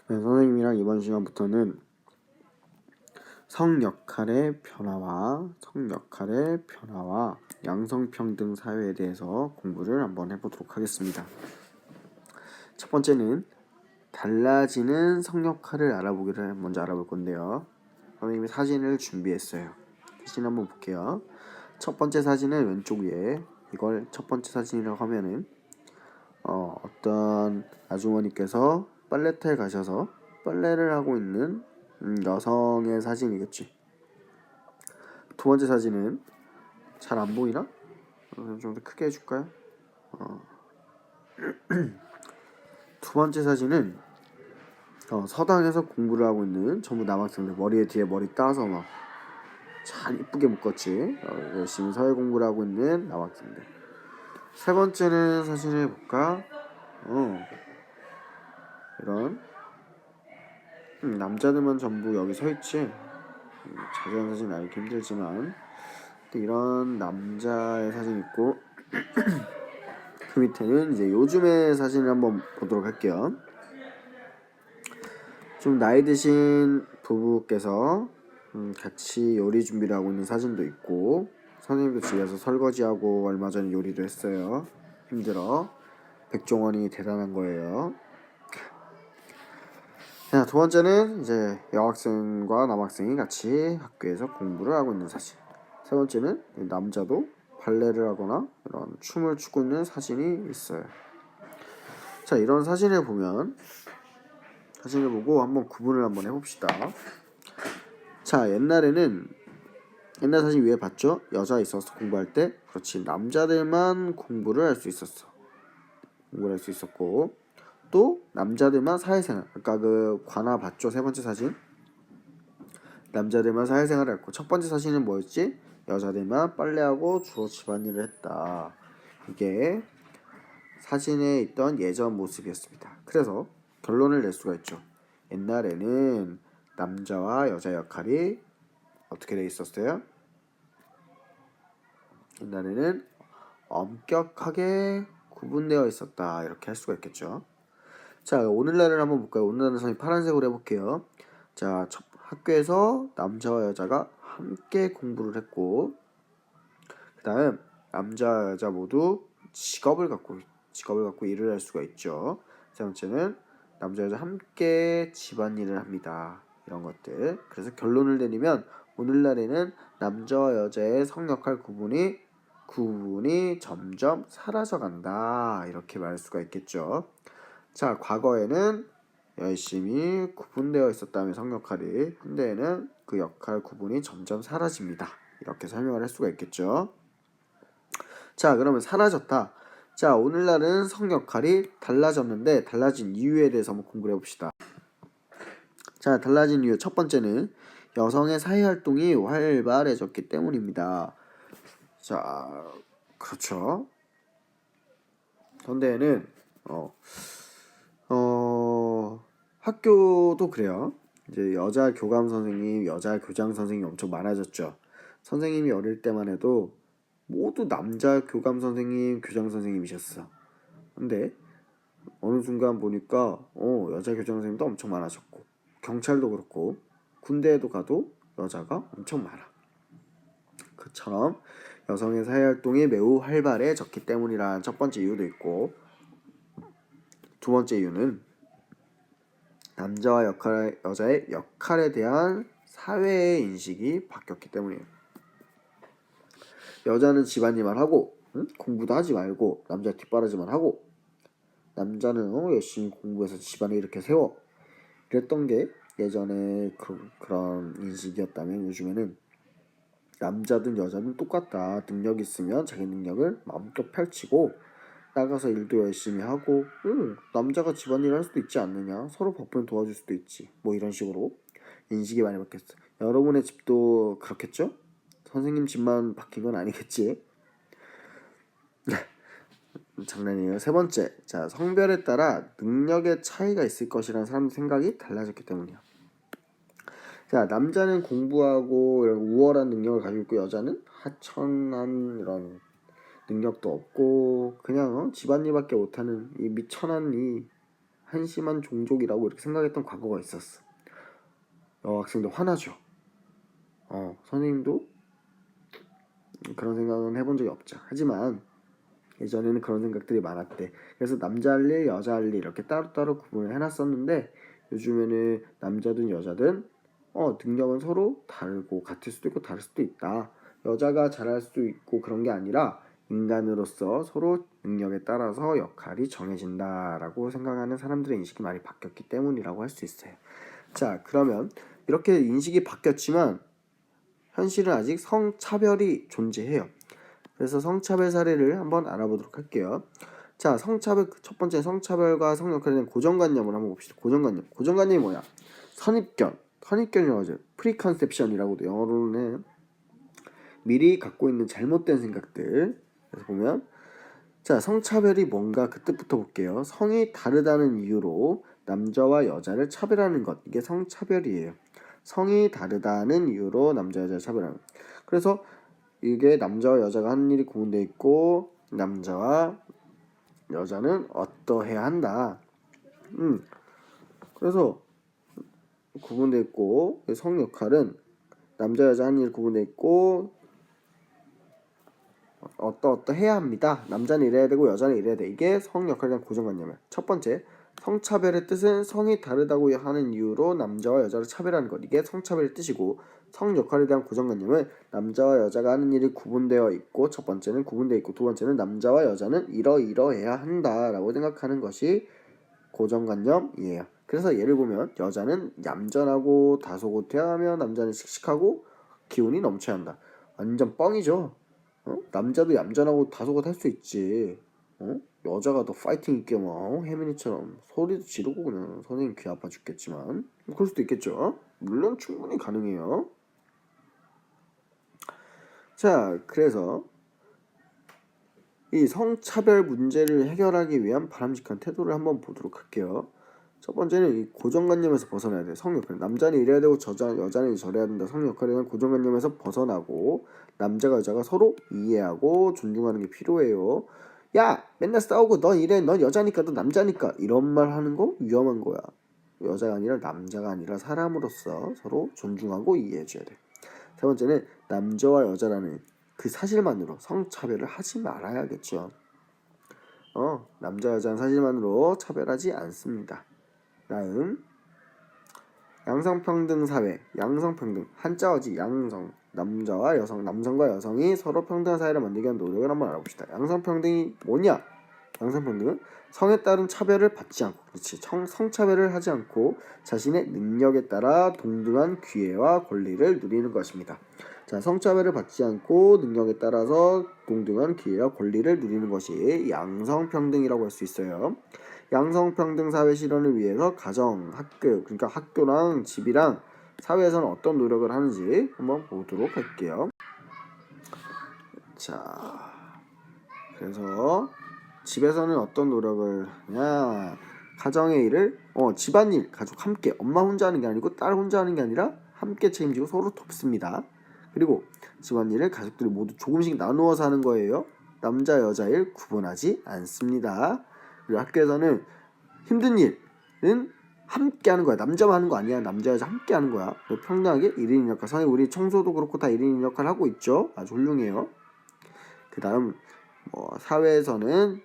네, 선생님이랑 이번 시간부터는 성역할의 변화와 양성평등 사회에 대해서 공부를 한번 해보도록 하겠습니다. 첫 번째는 달라지는 성역할을 알아보기를 먼저 알아볼 건데요. 선생님이 사진을 준비했어요. 사진 한번 볼게요. 첫 번째 사진은 왼쪽 위에, 이걸 첫 번째 사진이라고 하면은 어떤 아주머니께서 빨래터에 가셔서 빨래를 하고 있는 여성의 사진이겠지. 두 번째 사진은 잘 안 보이나? 좀 더 크게 해줄까요? 두 번째 사진은 서당에서 공부를 하고 있는 전부 남학생들, 머리에 뒤에 머리 따서 막 잘 이쁘게 묶었지. 열심히 사회 공부를 하고 있는 남학생들. 세 번째는 사진을 볼까? 이런 남자들만 전부 여기 서 있지. 자세한 사진 알기 힘들지만 이런 남자의 사진 있고 그 밑에는 이제 요즘의 사진을 한번 보도록 할게요. 좀 나이 드신 부부께서 같이 요리 준비를 하고 있는 사진도 있고, 선생님도 집에서 설거지하고 얼마 전에 요리도 했어요. 힘들어. 백종원이 대단한 거예요. 자, 두 번째는 이제 여학생과 남학생이 같이 학교에서 공부를 하고 있는 사진. 세 번째는 남자도 발레를 하거나 이런 춤을 추고 있는 사진이 있어요. 자, 이런 사진을 보고 한번 구분을 한번 해봅시다. 자, 옛날 사진 위에 봤죠? 여자 있어서 공부할 때, 그렇지, 남자들만 공부를 할 수 있었어. 공부를 할 수 있었고, 또 남자들만 사회생활, 아까 그 관아 봤죠? 세 번째 사진, 남자들만 사회생활을 했고, 첫 번째 사진은 뭐였지? 여자들만 빨래하고 주로 집안일을 했다. 이게 사진에 있던 예전 모습이었습니다. 그래서 결론을 낼 수가 있죠. 옛날에는 남자와 여자 역할이 어떻게 돼 있었어요? 옛날에는 엄격하게 구분되어 있었다. 이렇게 할 수가 있겠죠. 자, 오늘날을 한번 볼까요? 오늘날은 선생님 파란색으로 해볼게요. 자, 학교에서 남자와 여자가 함께 공부를 했고, 그 다음 남자 여자 모두 직업을 갖고 일을 할 수가 있죠. 세 번째는 남자 여자 함께 집안일을 합니다. 이런 것들. 그래서 결론을 내리면 오늘날에는 남자와 여자의 성역할 구분이 점점 사라져간다. 이렇게 말할 수가 있겠죠. 자, 과거에는 열심히 구분되어 있었다면 성역할이, 현대에는 그 역할 구분이 점점 사라집니다. 이렇게 설명을 할 수가 있겠죠. 자, 그러면 사라졌다. 자, 오늘날은 성역할이 달라졌는데 달라진 이유에 대해서 한번 공부해 봅시다. 자, 달라진 이유 첫 번째는 여성의 사회활동이 활발해졌기 때문입니다. 자, 그렇죠. 현대에는 학교도 그래요. 이제 여자 교감 선생님, 여자 교장 선생님이 엄청 많아졌죠. 선생님이 어릴 때만 해도 모두 남자 교감 선생님, 교장 선생님이셨어. 근데 어느 순간 보니까 여자 교장 선생님도 엄청 많아졌고, 경찰도 그렇고, 군대에도 가도 여자가 엄청 많아. 그처럼 여성의 사회활동이 매우 활발해졌기 때문이라는 첫 번째 이유도 있고, 두 번째 이유는 남자와 여자의 역할에 대한 사회의 인식이 바뀌었기 때문이에요. 여자는 집안일만 하고 공부도 하지 말고 남자 뒷바라지만 하고, 남자는 열심히 공부해서 집안을 이렇게 세워, 이랬던 게 예전에 그런 인식이었다면, 요즘에는 남자든 여자든 똑같다. 능력 있으면 자기 능력을 마음껏 펼치고 나가서 일도 열심히 하고, 남자가 집안일을 할 수도 있지 않느냐, 서로 바쁘면 도와줄 수도 있지, 뭐 이런 식으로 인식이 많이 바뀌었어. 여러분의 집도 그렇겠죠? 선생님 집만 바뀐 건 아니겠지? 장난이에요. 세 번째, 자, 성별에 따라 능력의 차이가 있을 것이라는 사람 생각이 달라졌기 때문이야. 자, 남자는 공부하고 이런 우월한 능력을 가지고 있고, 여자는 하천한 이런 능력도 없고 그냥 집안일밖에 못하는 이 미천한 이 한심한 종족이라고 이렇게 생각했던 과거가 있었어. 여학생도 화나죠. 선생님도 그런 생각은 해본 적이 없죠. 하지만 예전에는 그런 생각들이 많았대. 그래서 남자 할 일, 여자 할 일 이렇게 따로따로 구분을 해놨었는데 요즘에는 남자든 여자든 능력은 서로 다르고 같을 수도 있고 다를 수도 있다. 여자가 잘할 수도 있고 그런 게 아니라 인간으로서 서로 능력에 따라서 역할이 정해진다라고 생각하는 사람들의 인식이 많이 바뀌었기 때문이라고 할 수 있어요. 자, 그러면 이렇게 인식이 바뀌었지만 현실은 아직 성차별이 존재해요. 그래서 성차별 사례를 한번 알아보도록 할게요. 자, 성차별 첫 번째 성차별과 성역할에 대한 고정관념을 한번 봅시다. 고정관념이 뭐야? 선입견이라고 하죠. 프리컨셉션이라고도 영어로는 미리 갖고 있는 잘못된 생각들. 그래서 보면 자, 성차별이 뭔가 그 뜻부터 볼게요. 성이 다르다는 이유로 남자와 여자를 차별하는 것. 이게 성차별이에요. 성이 다르다는 이유로 남자 여자를 차별하는 것. 그래서 이게 남자와 여자가 하는 일이 구분되어 있고 남자와 여자는 어떠해야 한다. 그래서 구분되어 있고 성 역할은 남자 여자 하는 일 구분되어 있고 어떠해야 합니다. 남자는 이래야 되고 여자는 이래야 돼. 이게 성 역할에 대한 고정관념이야. 첫 번째, 성차별의 뜻은 성이 다르다고 하는 이유로 남자와 여자를 차별하는 것. 이게 성차별의 뜻이고 성 역할에 대한 고정관념은 남자와 여자가 하는 일이 구분되어 있고 첫 번째는 구분되어 있고 두 번째는 남자와 여자는 이러이러해야 한다라고 생각하는 것이 고정관념이에요. 그래서 예를 보면 여자는 얌전하고 다소곳해야 하며 남자는 씩씩하고 기운이 넘쳐야 한다. 완전 뻥이죠. 남자도 얌전하고 다소곳 할 수 있지. 여자가 더 파이팅 있게 막 혜민이처럼 소리도 지르고 그냥 선생님 귀 아파 죽겠지만 그럴 수도 있겠죠. 물론 충분히 가능해요. 자, 그래서 이 성차별 문제를 해결하기 위한 바람직한 태도를 한번 보도록 할게요. 첫 번째는 이 고정관념에서 벗어나야 돼. 성역할. 남자는 이래야 되고 여자는 저래야 된다. 성역할에 대한 고정관념에서 벗어나고 남자가 여자가 서로 이해하고 존중하는 게 필요해요. 야, 맨날 싸우고 넌 이래, 넌 여자니까, 넌 남자니까 이런 말 하는 거 위험한 거야. 여자가 아니라 남자가 아니라 사람으로서 서로 존중하고 이해해줘야 돼. 세 번째는 남자와 여자라는 그 사실만으로 성차별을 하지 말아야겠죠. 남자 여자는 사실만으로 차별하지 않습니다. 다음 양성평등 사회. 양성평등 한자어지 양성. 남자와 여성, 남성과 여성이 서로 평등한 사회를 만들기 위한 노력을 한번 알아봅시다. 양성평등이 뭐냐? 양성평등은 성에 따른 차별을 받지 않고, 그렇지, 성차별을 하지 않고 자신의 능력에 따라 동등한 기회와 권리를 누리는 것입니다. 자, 성차별을 받지 않고 능력에 따라서 동등한 기회와 권리를 누리는 것이 양성평등이라고 할 수 있어요. 양성평등 사회 실현을 위해서 가정, 학교, 그러니까 학교랑 집이랑 사회에서는 어떤 노력을 하는지 한번 보도록 할게요. 자, 그래서 집에서는 어떤 노력을 하냐? 가정의 일을 집안일, 가족 함께, 엄마 혼자 하는 게 아니고 딸 혼자 하는 게 아니라 함께 책임지고 서로 돕습니다. 그리고 집안일을 가족들이 모두 조금씩 나누어서 하는 거예요. 남자 여자 일 구분하지 않습니다. 그리고 학교에서는 힘든 일은 함께 하는 거야. 남자만 하는 거 아니야. 남자 여자 함께 하는 거야. 평등하게 1인 역할. 선생님 우리 청소도 그렇고 다 1인 역할 하고 있죠. 아주 훌륭해요. 그 다음 사회에서는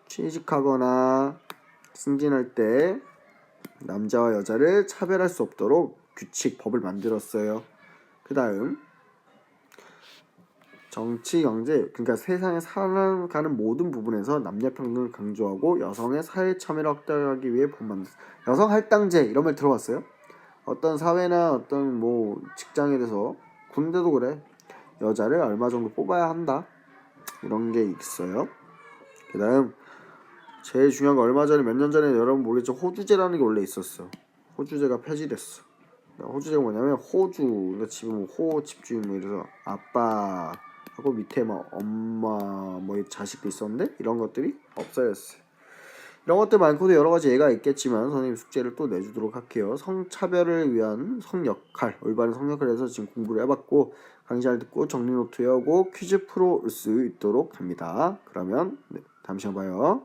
취직하거나 승진할 때 남자와 여자를 차별할 수 없도록 규칙, 법을 만들었어요. 그 다음 정치, 경제, 그러니까 세상에 살아가는 모든 부분에서 남녀 평등을 강조하고 여성의 사회 참여를 확대하기 위해 만들었어요. 여성 할당제 이런 말 들어봤어요? 어떤 사회나 어떤 직장에 대해서 군대도 그래. 여자를 얼마 정도 뽑아야 한다. 이런 게 있어요. 그 다음 제일 중요한 거 얼마 전에 몇 년 전에 여러분 모르겠죠? 호주제라는 게 원래 있었어. 호주제가 폐지됐어. 호주제가 뭐냐면 호주, 그러니까 집은 호 집주인 이래서 아빠 하고 밑에 엄마 자식도 있었는데 이런 것들이 없어졌어요. 이런 것들 많고도 여러 가지 예가 있겠지만 선생님 숙제를 또 내주도록 할게요. 성차별을 위한 성역할, 올바른 성역할에서 지금 공부를 해봤고 강의 잘 듣고 정리 노트 외우고 퀴즈 풀어 올 수 있도록 합니다. 그러면 다음 시간 봐요.